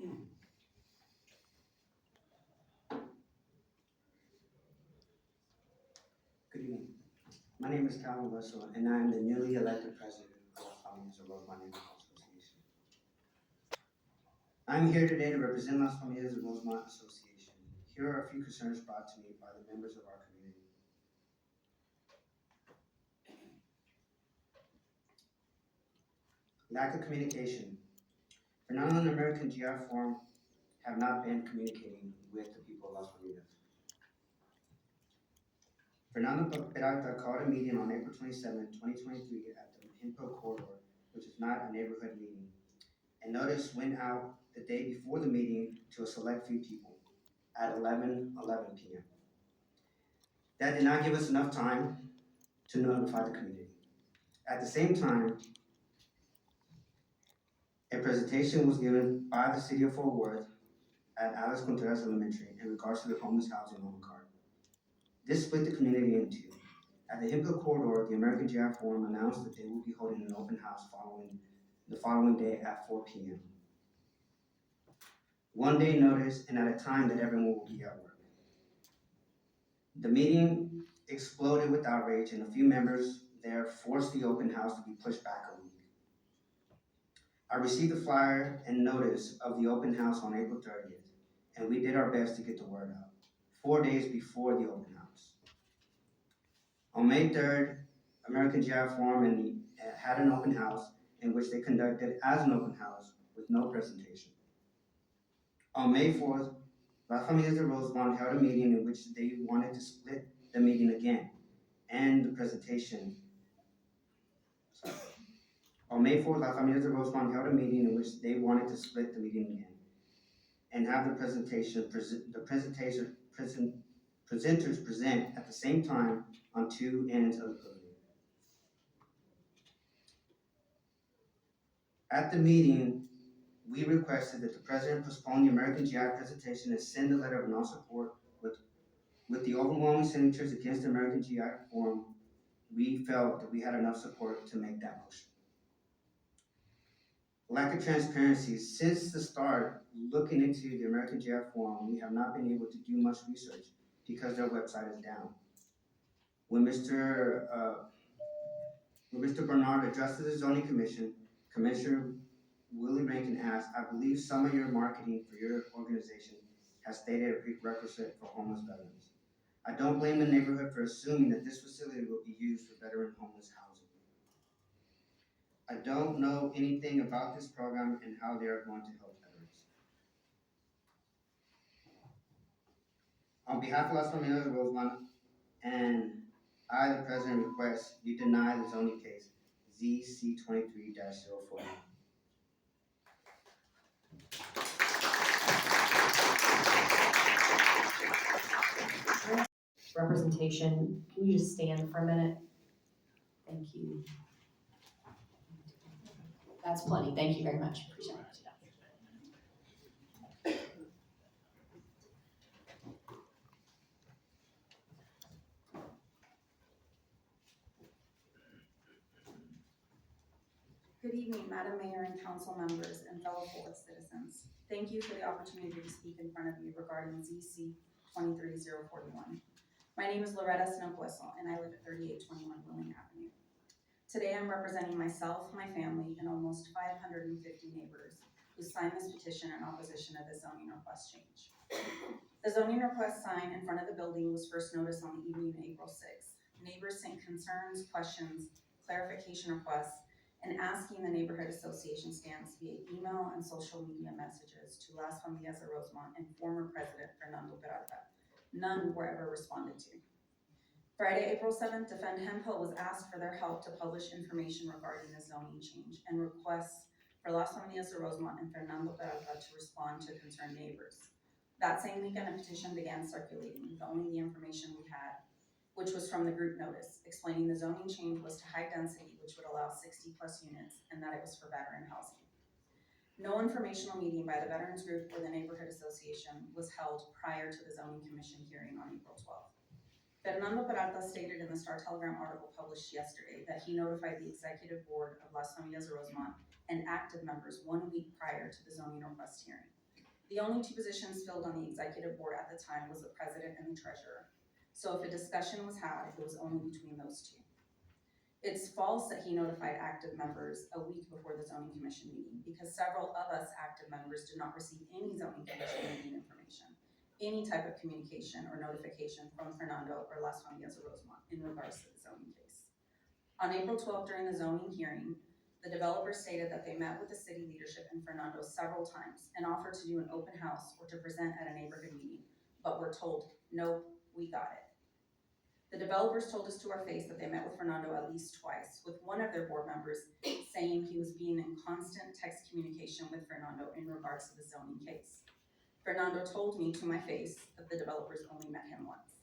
Good evening. My name is Calvin Russell, and I am the newly elected president of Las Familias of Rosemont Neighborhood Association. I'm here today to represent Las Familias of Rosemont Association. Here are a few concerns brought to me by the members of our community. Lack of communication. Fernando and American GI Forum have not been communicating with the people of Las Familias. Fernando Peralta called a meeting on April 27, 2023 at the Himpo Corridor, which is not a neighborhood meeting. And notice went out the day before the meeting to a select few people at 11 p.m. That did not give us enough time to notify the community. At the same time, a presentation was given by the city of Fort Worth at Alice Contreras Elementary in regards to the homeless housing on the card. This split the community in two. At the Himpo Corridor, the American GI Forum announced that they will be holding an open house the following day at 4 p.m. One day notice and at a time that everyone will be at work. The meeting exploded with outrage, and a few members there forced the open house to be pushed back a week. I received a flyer and notice of the open house on April 30th, and we did our best to get the word out 4 days before the open house. On May 3rd, American GI Forum had an open house in which they conducted as an open house with no presentation. On May 4th, Las Familias de Rosemont held a meeting in which they wanted to split the meeting again and the presentation. On May 4th, Las Familias de Rosemont held a meeting in which they wanted to split the meeting again and have the presenters present at the same time on two ends of the podium. At the meeting, we requested that the president postpone the American GI presentation and send a letter of non-support with the overwhelming signatures against the American GI Forum. We felt that we had enough support to make that motion. Lack of transparency. Since the start, looking into the American GI Forum, we have not been able to do much research because their website is down. When Mr. Bernard addressed the zoning commission, Commissioner Willie Rankin asked, I believe some of your marketing for your organization has stated a prerequisite for homeless veterans. I don't blame the neighborhood for assuming that this facility will be used for veteran homeless housing. I don't know anything about this program and how they are going to help veterans. On behalf of Las Familias de Rosemont and I, the president, request you deny the zoning case ZC23-041. Representation, can you just stand for a minute? Thank you. That's plenty. Thank you very much. Appreciate it. Good evening, Madam Mayor and council members and fellow Fort Worth citizens. Thank you for the opportunity to speak in front of you regarding ZC 23041. My name is Loretta Snowpuesel and I live at 3821 Willing Avenue. Today I'm representing myself, my family, and almost 550 neighbors who signed this petition in opposition of the zoning request change. The zoning request sign in front of the building was first noticed on the evening of April 6th. Neighbors sent concerns, questions, clarification requests, and asking the neighborhood association stands via email and social media messages to Las Familias de Rosemont and former president Fernando Peralta. None were ever responded to. Friday, April 7th, Defend Hempo was asked for their help to publish information regarding the zoning change and requests for Las Familias de Rosemont and Fernando Peralta to respond to concerned neighbors. That same weekend, a petition began circulating with only the information we had, which was from the group notice, explaining the zoning change was to high density, which would allow 60+ units, and that it was for veteran housing. No informational meeting by the Veterans Group or the Neighborhood Association was held prior to the Zoning Commission hearing on April 12th. Fernando Peralta stated in the Star Telegram article published yesterday that he notified the Executive Board of Las Familias de Rosemont and active members 1 week prior to the zoning request hearing. The only two positions filled on the executive board at the time was the president and the treasurer. So if a discussion was had, it was only between those two. It's false that he notified active members a week before the zoning commission meeting because several of us active members did not receive any zoning commission meeting information, any type of communication or notification from Fernando or Las Familias of Rosemont in regards to the zoning case. On April 12th, during the zoning hearing, the developer stated that they met with the city leadership and Fernando several times and offered to do an open house or to present at a neighborhood meeting, but were told, nope, we got it. The developers told us to our face that they met with Fernando at least twice, with one of their board members saying he was being in constant text communication with Fernando in regards to the zoning case. Fernando told me to my face that the developers only met him once.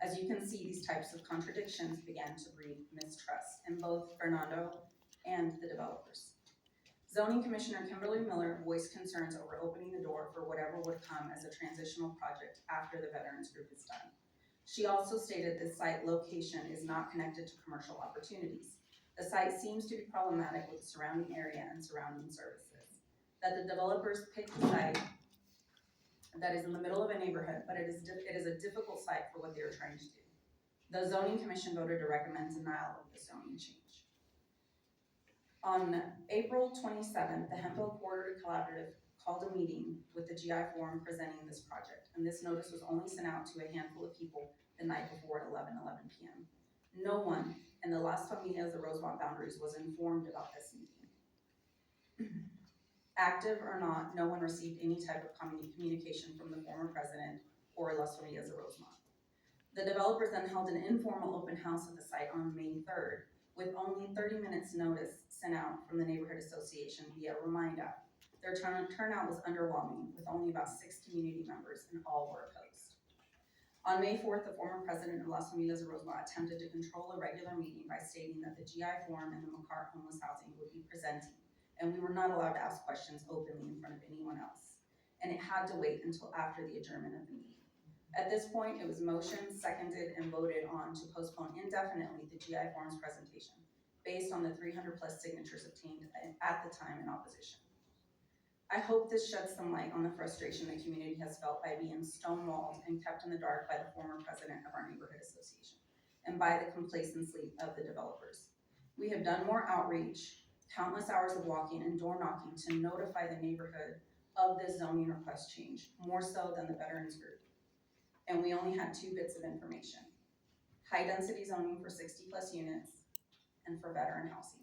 As you can see, these types of contradictions began to breed mistrust in both Fernando and the developers. Zoning Commissioner Kimberly Miller voiced concerns over opening the door for whatever would come as a transitional project after the Veterans Group is done. She also stated the site location is not connected to commercial opportunities. The site seems to be problematic with the surrounding area and surrounding services. That the developers picked a site that is in the middle of a neighborhood, but it is a difficult site for what they are trying to do. The Zoning Commission voted to recommend denial of the zoning change. On April 27th, the Hemphill Corridor Collaborative called a meeting with the GI Forum presenting this project, and this notice was only sent out to a handful of people the night before at 11 p.m. No one in the Las Familias of Rosemont boundaries was informed about this meeting. Active or not, no one received any type of communication from the former president or Las Familias of Rosemont. The developers then held an informal open house at the site on May 3rd, with only 30 minutes notice sent out from the neighborhood association via Remind app. Their turnout was underwhelming, with only about 6 community members, and all were opposed. On May 4th, the former president of Las Familias of Rosemont attempted to control a regular meeting by stating that the GI Forum and the McCart Homeless Housing would be presenting, and we were not allowed to ask questions openly in front of anyone else, and it had to wait until after the adjournment of the meeting. At this point, it was motioned, seconded, and voted on to postpone indefinitely the GI Forum's presentation, based on the 300+ signatures obtained at the time in opposition. I hope this sheds some light on the frustration the community has felt by being stonewalled and kept in the dark by the former president of our neighborhood association, and by the complacency of the developers. We have done more outreach, countless hours of walking and door knocking to notify the neighborhood of this zoning request change, more so than the Veterans Group. And we only had 2 bits of information: high density zoning for 60+ units and for veteran housing.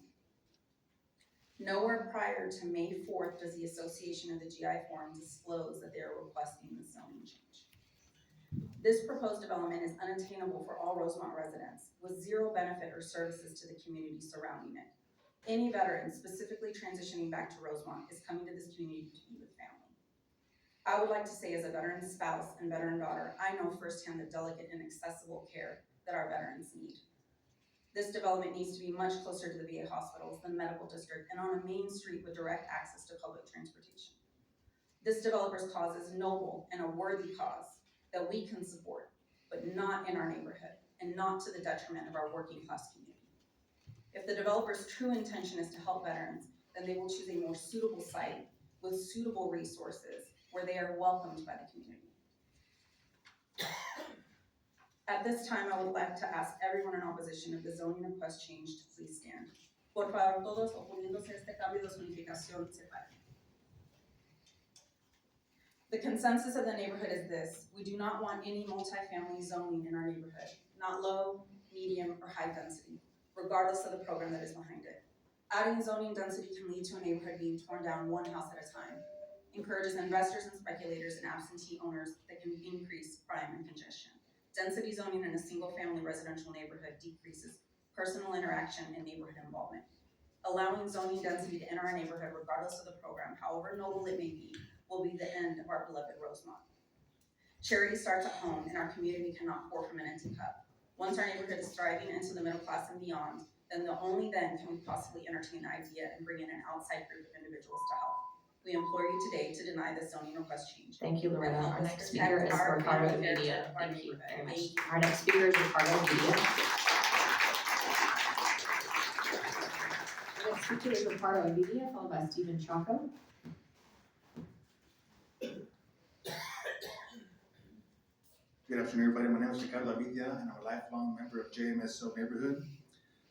Nowhere prior to May 4th does the Association of the GI Forum disclose that they are requesting the zoning change. This proposed development is unattainable for all Rosemont residents, with zero benefit or services to the community surrounding it. Any veteran specifically transitioning back to Rosemont is coming to this community to be with family. I would like to say, as a veteran spouse and veteran daughter, I know firsthand the delicate and accessible care that our veterans need. This development needs to be much closer to the VA hospitals, the medical district, and on a main street with direct access to public transportation. This developer's cause is noble and a worthy cause that we can support, but not in our neighborhood and not to the detriment of our working class community. If the developer's true intention is to help veterans, then they will choose a more suitable site with suitable resources where they are welcomed by the community. At this time, I would like to ask everyone in opposition of the zoning request change to please stand. Por favor, todos oponiéndose a este cambio de zonificación se paren. The consensus of the neighborhood is this: we do not want any multifamily zoning in our neighborhood, not low, medium, or high density, regardless of the program that is behind it. Adding zoning density can lead to a neighborhood being torn down one house at a time, encourages investors and speculators and absentee owners that can increase crime and congestion. Density zoning in a single-family residential neighborhood decreases personal interaction and neighborhood involvement. Allowing zoning density to enter our neighborhood, regardless of the program, however noble it may be, will be the end of our beloved Rosemont. Charity starts at home, and our community cannot pour from an empty cup. Once our neighborhood is thriving into the middle class and beyond, then only then can we possibly entertain the idea and bring in an outside group of individuals to help. We implore you today to deny this zoning request change. Thank you, Loretta. Help Our us next protect speaker is our Ricardo family heritage Media. of our Thank you neighborhood. very much. Thank you. Our next speaker is Ricardo Media. Our next speaker is Ricardo Media, followed by Stephen Chaco. afternoon, everybody. My name is Ricardo Avidia, and I'm a lifelong member of JMSO neighborhood.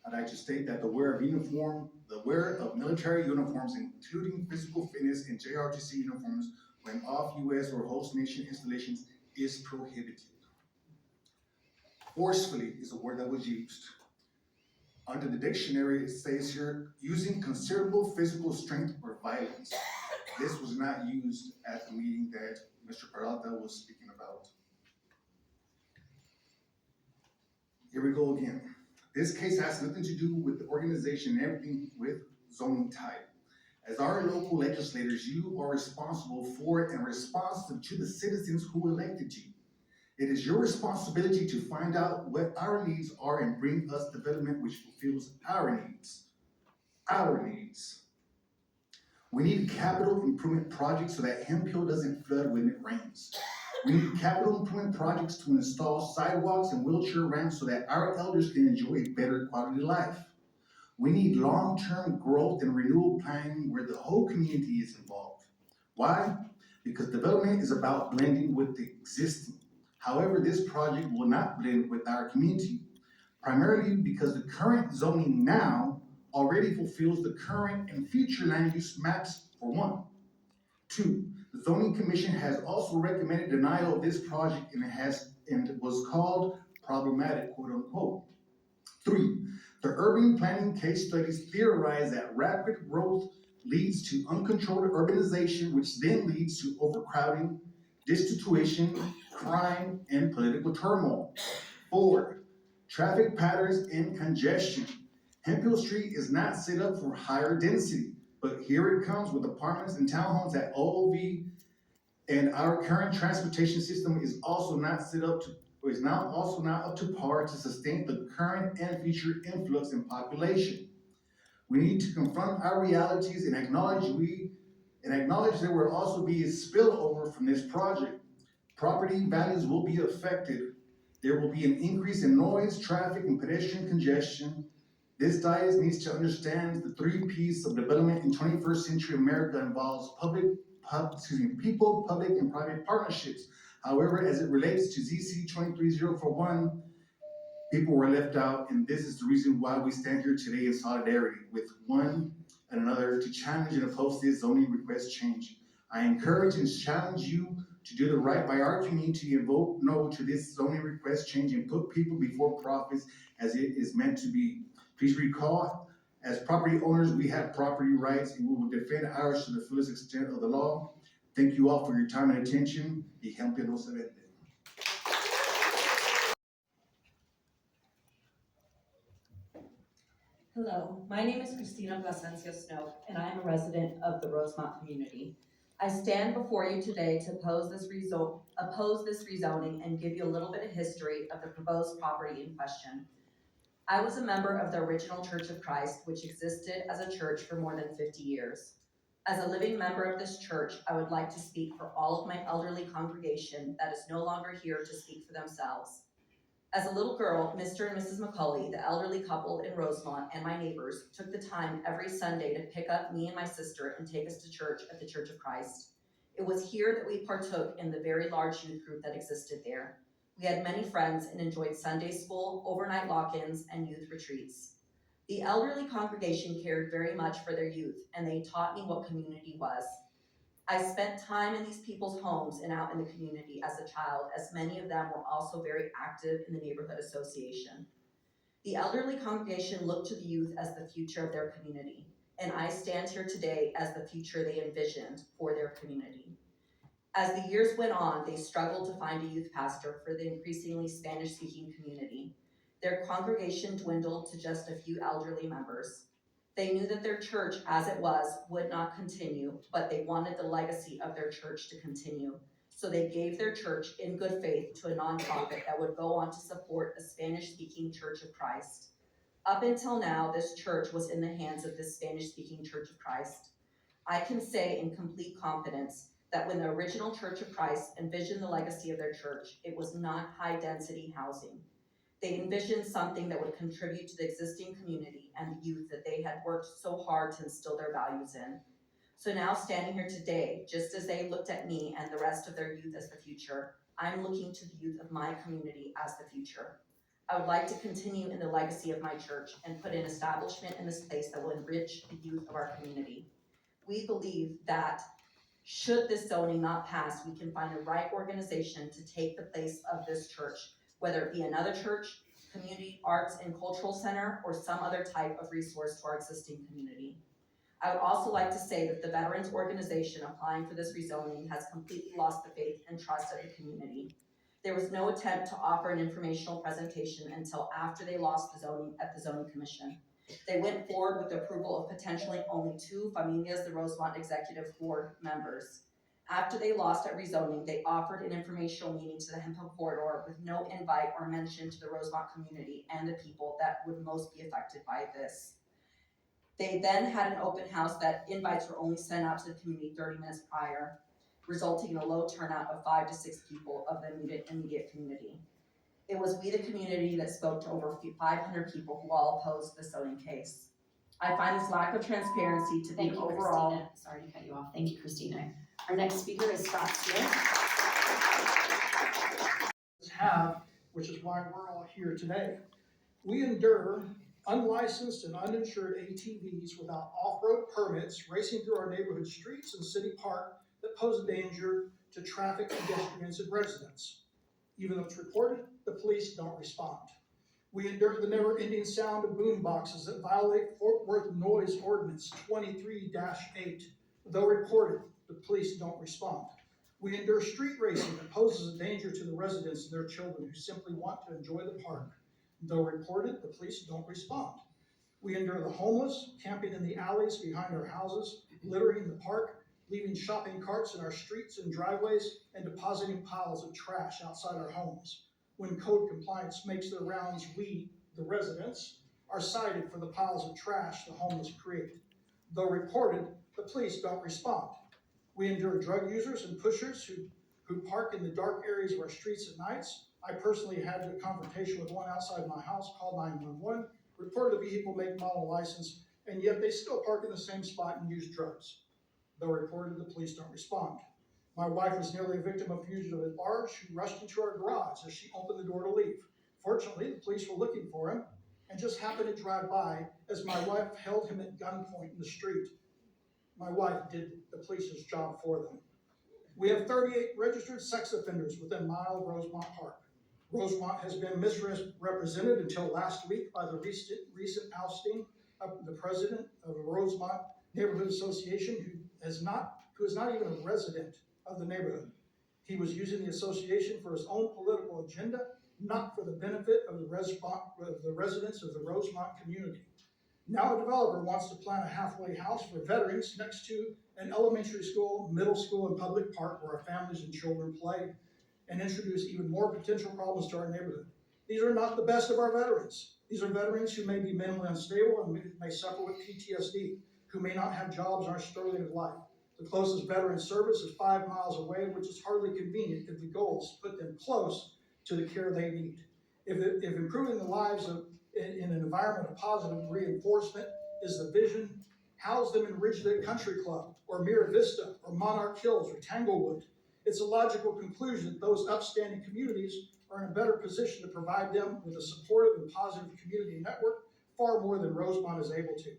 I'd like to state that the wear of military uniforms, including physical fitness and JRTC uniforms, when off U.S. or host nation installations is prohibited. Forcefully is a word that was used. Under the dictionary, it says here, using considerable physical strength or violence. This was not used at the meeting that Mr. Peralta was speaking about. Here we go again. This case has nothing to do with the organization and everything with zoning type. As our local legislators, you are responsible for and responsive to the citizens who elected you. It is your responsibility to find out what our needs are and bring us development which fulfills our needs. Our needs. We need a capital improvement project so that Hemp Hill doesn't flood when it rains. We need capital improvement projects to install sidewalks and wheelchair ramps so that our elders can enjoy a better quality of life. We need long-term growth and renewal planning where the whole community is involved. Why? Because development is about blending with the existing. However, this project will not blend with our community, primarily because the current zoning now already fulfills the current and future land use maps for one. Two, the zoning commission has also recommended denial of this project and was called problematic, quote unquote. Three, the urban planning case studies theorize that rapid growth leads to uncontrolled urbanization, which then leads to overcrowding, destitution, crime, and political turmoil. Four, traffic patterns and congestion. Hemp Hill Street is not set up for higher density, but here it comes with apartments and townhomes at OOV, and our current transportation system is also not set up to, or is now also not up to par to sustain the current and future influx in population. We need to confront our realities and acknowledge there will also be a spillover from this project. Property values will be affected. There will be an increase in noise, traffic, and pedestrian congestion. This dais needs to understand the 3 P's of development in 21st century America involves people, public, and private partnerships. However, as it relates to ZC 23041, people were left out, and this is the reason why we stand here today in solidarity with one and another to challenge and oppose this zoning request change. I encourage and challenge you to do the right by our community and vote no to this zoning request change and put people before profits as it is meant to be. Please recall, as property owners, we have property rights and we will defend ours to the fullest extent of the law. Thank you all for your time and attention. Y Hemp Hill no se vende. Hello, my name is Cristina Plasencia Snow, and I am a resident of the Rosemont community. I stand before you today to oppose this rezoning and give you a little bit of history of the proposed property in question. I was a member of the original Church of Christ, which existed as a church for more than 50 years. As a living member of this church, I would like to speak for all of my elderly congregation that is no longer here to speak for themselves. As a little girl, Mr. and Mrs. McCauley, the elderly couple in Rosemont, and my neighbors took the time every Sunday to pick up me and my sister and take us to church at the Church of Christ. It was here that we partook in the very large youth group that existed there. We had many friends and enjoyed Sunday school, overnight lock-ins, and youth retreats. The elderly congregation cared very much for their youth, and they taught me what community was. I spent time in these people's homes and out in the community as a child, as many of them were also very active in the neighborhood association. The elderly congregation looked to the youth as the future of their community, and I stand here today as the future they envisioned for their community. As the years went on, they struggled to find a youth pastor for the increasingly Spanish-speaking community. Their congregation dwindled to just a few elderly members. They knew that their church, as it was, would not continue, but they wanted the legacy of their church to continue. So they gave their church in good faith to a nonprofit that would go on to support a Spanish-speaking Church of Christ. Up until now, this church was in the hands of this Spanish-speaking Church of Christ. I can say in complete confidence that when the original Church of Christ envisioned the legacy of their church, it was not high-density housing. They envisioned something that would contribute to the existing community and the youth that they had worked so hard to instill their values in. So now standing here today, just as they looked at me and the rest of their youth as the future, I'm looking to the youth of my community as the future. I would like to continue in the legacy of my church and put an establishment in this place that will enrich the youth of our community. We believe that should this zoning not pass, we can find the right organization to take the place of this church, whether it be another church, community arts and cultural center, or some other type of resource to our existing community. I would also like to say that the Veterans Organization applying for this rezoning has completely lost the faith and trust of the community. There was no attempt to offer an informational presentation until after they lost the zoning at the zoning commission. They went forward with the approval of potentially only 2 Familias de Rosemont Executive Board members. After they lost at rezoning, they offered an informational meeting to the Hemphill corridor with no invite or mention to the Rosemont community and the people that would most be affected by this. They then had an open house that invites were only sent out to the community 30 minutes prior, resulting in a low turnout of 5 to 6 people of the immediate community. It was we, the community, that spoke to over 500 people who all opposed the zoning case. I find this lack of transparency to be Thank you, overall. Christina. Sorry to cut you off. Thank you, Christina. Our next speaker is Scott Smith. Have, which is why we're all here today. We endure unlicensed and uninsured ATVs without off-road permits racing through our neighborhood streets and city park that pose a danger to traffic, pedestrians, and residents. Even though it's reported, the police don't respond. We endure the never-ending sound of boom boxes that violate Fort Worth Noise Ordinance 23-8. Though reported, the police don't respond. We endure street racing that poses a danger to the residents and their children who simply want to enjoy the park. Though reported, the police don't respond. We endure the homeless camping in the alleys behind our houses, littering the park, leaving shopping carts in our streets and driveways, and depositing piles of trash outside our homes. When code compliance makes their rounds, we, the residents, are cited for the piles of trash the homeless create. Though reported, the police don't respond. We endure drug users and pushers who park in the dark areas of our streets at nights. I personally had a confrontation with one outside my house, called 911, reported a vehicle make, model, license, and yet they still park in the same spot and use drugs. Though reported, the police don't respond. My wife was nearly a victim of fugitive at large who rushed into our garage as she opened the door to leave. Fortunately, the police were looking for him and just happened to drive by as my wife held him at gunpoint in the street. My wife did the police's job for them. We have 38 registered sex offenders within a mile of Rosemont Park. Rosemont has been misrepresented until last week by the recent ousting of the president of the Rosemont Neighborhood Association, who is not even a resident of the neighborhood. He was using the association for his own political agenda, not for the benefit of the residents of the Rosemont community. Now a developer wants to plant a halfway house for veterans next to an elementary school, middle school, and public park where our families and children play, and introduce even more potential problems to our neighborhood. These are not the best of our veterans. These are veterans who may be mentally unstable and may suffer with PTSD, who may not have jobs and are struggling with life. The closest veteran service is 5 miles away, which is hardly convenient if the goal is to put them close to the care they need. If improving the lives in an environment of positive reinforcement is the vision, house them in Ridgelit Country Club, or Mira Vista, or Monarch Hills, or Tanglewood. It's a logical conclusion that those upstanding communities are in a better position to provide them with a supportive and positive community network far more than Rosemont is able to.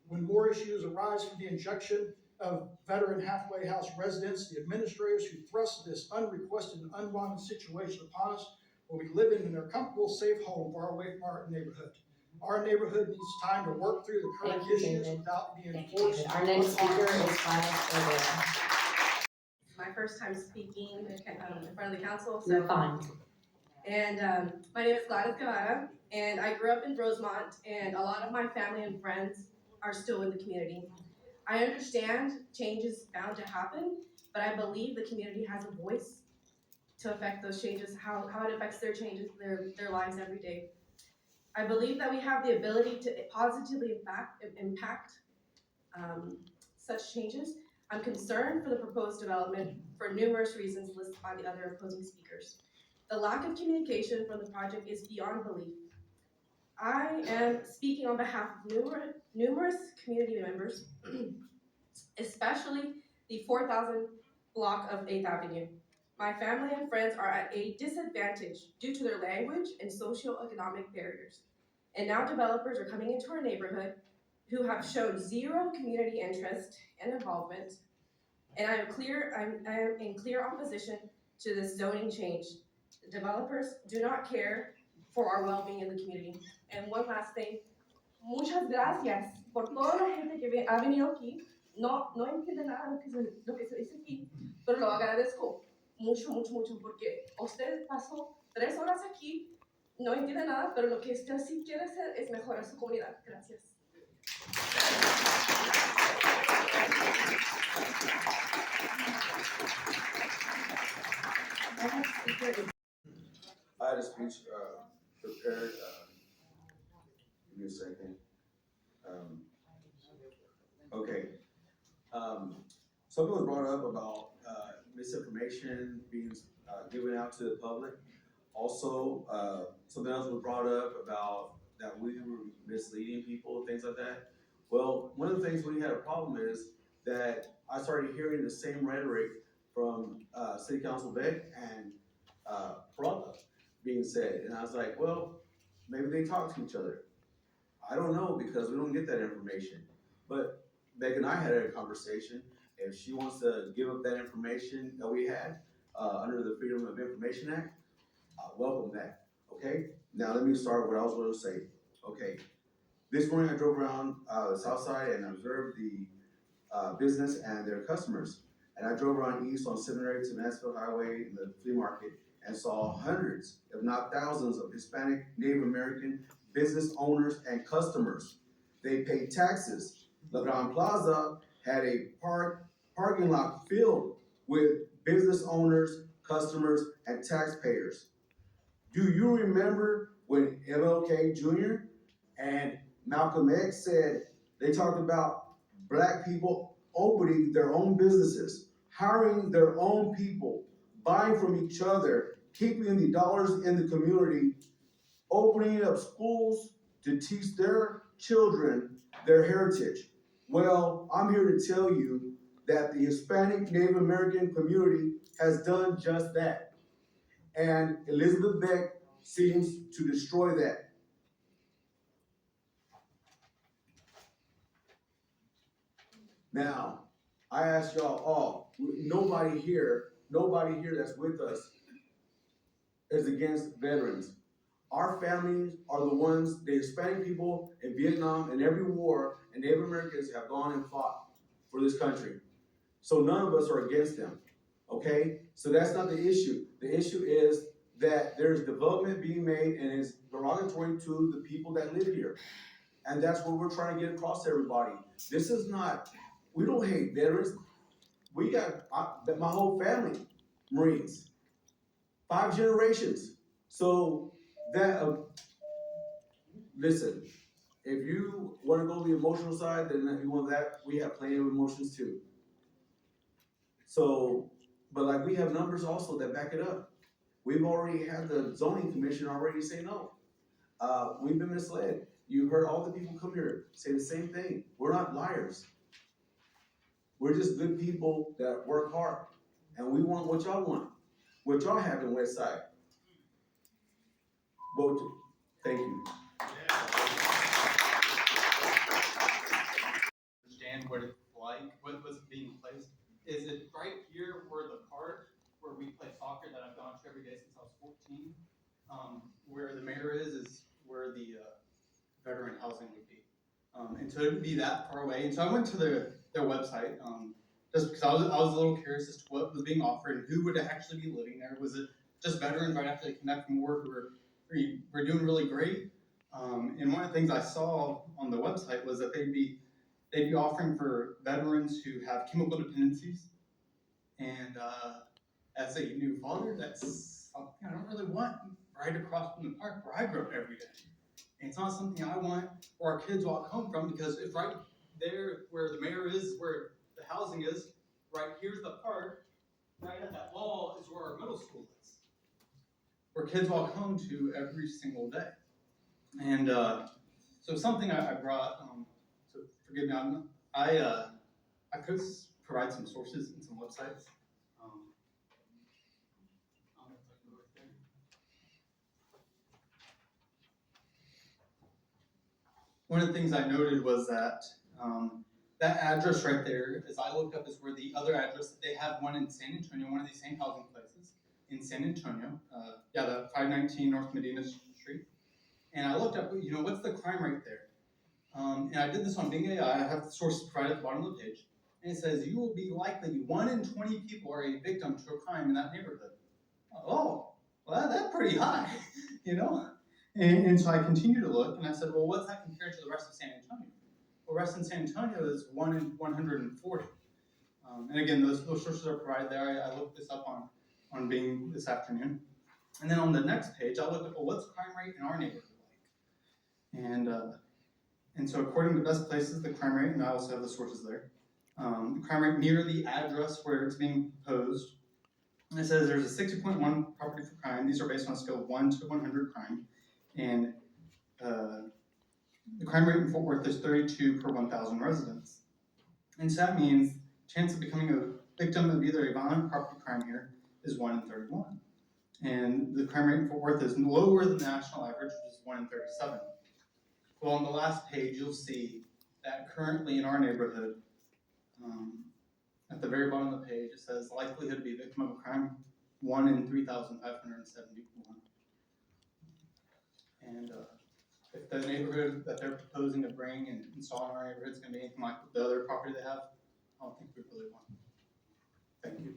When more issues arise from the injection of veteran halfway house residents, the administrators who thrust this unrequested and unwanted situation upon us will be living in their comfortable, safe home far away from our neighborhood. Our neighborhood needs time to work through the current Thank you, issues David. without being Thank you, forced. David. Our next speaker is Kyle Rivera. My first time speaking in front of the council. So, You're fine. And my name is Gladys Guevara, and I grew up in Rosemont, and a lot of my family and friends are still in the community. I understand change is bound to happen, but I believe the community has a voice to affect those changes, how it affects their changes, their lives every day. I believe that we have the ability to positively impact such changes. I'm concerned for the proposed development for numerous reasons listed by the other opposing speakers. The lack of communication from the project is beyond belief. I am speaking on behalf of numerous community members especially the 4,000 block of 8th Avenue. My family and friends are at a disadvantage due to their language and socioeconomic barriers. And now developers are coming into our neighborhood who have shown zero community interest and involvement. And I am in clear opposition to this zoning change. The developers do not care for our well-being in the community. And one last thing, muchas gracias por toda la gente que ha venido aquí. No entiende nada lo que se dice aquí, pero lo agradezco mucho, mucho, mucho, porque usted pasó 3 horas aquí, no entiende nada, pero lo que usted sí quiere hacer es mejorar su comunidad. Gracias. I had a speech prepared. Give me a second. Okay. Something was brought up about misinformation being given out to the public. Also, something else was brought up about that we were misleading people, things like that. Well, one of the things we had a problem is that I started hearing the same rhetoric from City Council Beck and Peralta being said, and I was like, well, maybe they talk to each other. I don't know because we don't get that information. But Beck and I had a conversation. If she wants to give up that information that we had under the Freedom of Information Act, welcome that. Okay. Now let me start what I was going to say. Okay. This morning I drove around the south side and observed the business and their customers. And I drove around east on Seminary to Mansfield Highway in the flea market and saw hundreds, if not thousands, of Hispanic, Native American business owners and customers. They paid taxes. La Gran Plaza had a parking lot filled with business owners, customers, and taxpayers. Do you remember when MLK Jr. and Malcolm X said they talked about Black people opening their own businesses, hiring their own people, buying from each other, keeping the dollars in the community, opening up schools to teach their children their heritage? Well, I'm here to tell you that the Hispanic Native American community has done just that. And Elizabeth Beck seems to destroy that. Now, I ask y'all all, nobody here that's with us is against veterans. Our families are the ones, the Hispanic people in Vietnam and every war, and Native Americans have gone and fought for this country. So none of us are against them, okay? So that's not the issue. The issue is that there's development being made and is derogatory to the people that live here. And that's what we're trying to get across to everybody. This is not, we don't hate veterans. We got my whole family, Marines, 5 generations. So that, listen, if you want to go the emotional side, then if you want that, we have plenty of emotions too. So, but like we have numbers also that back it up. We've already had the zoning commission already say no. We've been misled. You heard all the people come here say the same thing. We're not liars. We're just good people that work hard. And we want what y'all have in West Side. Vote. Thank you. Understand what it's like, what was being placed. Is it right here where the park where we play soccer that I've gone to every day since I was 14? Where the mayor is where the veteran housing would be. And so it would be that far away. And so I went to their website, just because I was a little curious as to what was being offered and who would actually be living there. Was it just veterans right after they connect from work who were doing really great? And one of the things I saw on the website was that they'd be offering for veterans who have chemical dependencies. And as a new father, that's something I don't really want right across from the park where I grew up every day. And it's not something I want where our kids walk home from, because it's right there where the mayor is, where the housing is, right here's the park, right at that wall is where our middle school is, where kids walk home to every single day. And so something I brought, so forgive me, I could provide some sources and some websites. I'll have to go right there. One of the things I noted was that that address right there, as I looked up, is where the other address that they have one in San Antonio, one of these same housing places in San Antonio. The 519 North Medina Street. And I looked up, what's the crime rate there? And I did this on Bing AI. I have the source provided at the bottom of the page. And it says, you will be likely 1 in 20 people are a victim to a crime in that neighborhood. Oh, well, that's pretty high, And so I continued to look, and I said, well, what's that compared to the rest of San Antonio? Well, rest in San Antonio is 1 in 140. And again, those sources are provided there. I looked this up on Bing this afternoon. And then on the next page, I looked up, well, what's crime rate in our neighborhood like? And so according to Best Places, the crime rate, and I also have the sources there, the crime rate near the address where it's being proposed, and it says there's a 60.1 property for crime. These are based on a scale of 1 to 100 crime. And the crime rate in Fort Worth is 32 per 1,000 residents. And so that means chance of becoming a victim of either a violent property crime here is 1 in 31. And the crime rate in Fort Worth is lower than the national average, which is 1 in 37. Well, on the last page, you'll see that currently in our neighborhood, at the very bottom of the page, it says likelihood to be a victim of a crime, 1 in 3,571. And if the neighborhood that they're proposing to bring and install in our neighborhood is going to be anything like the other property they have, I don't think we really want it. Thank you.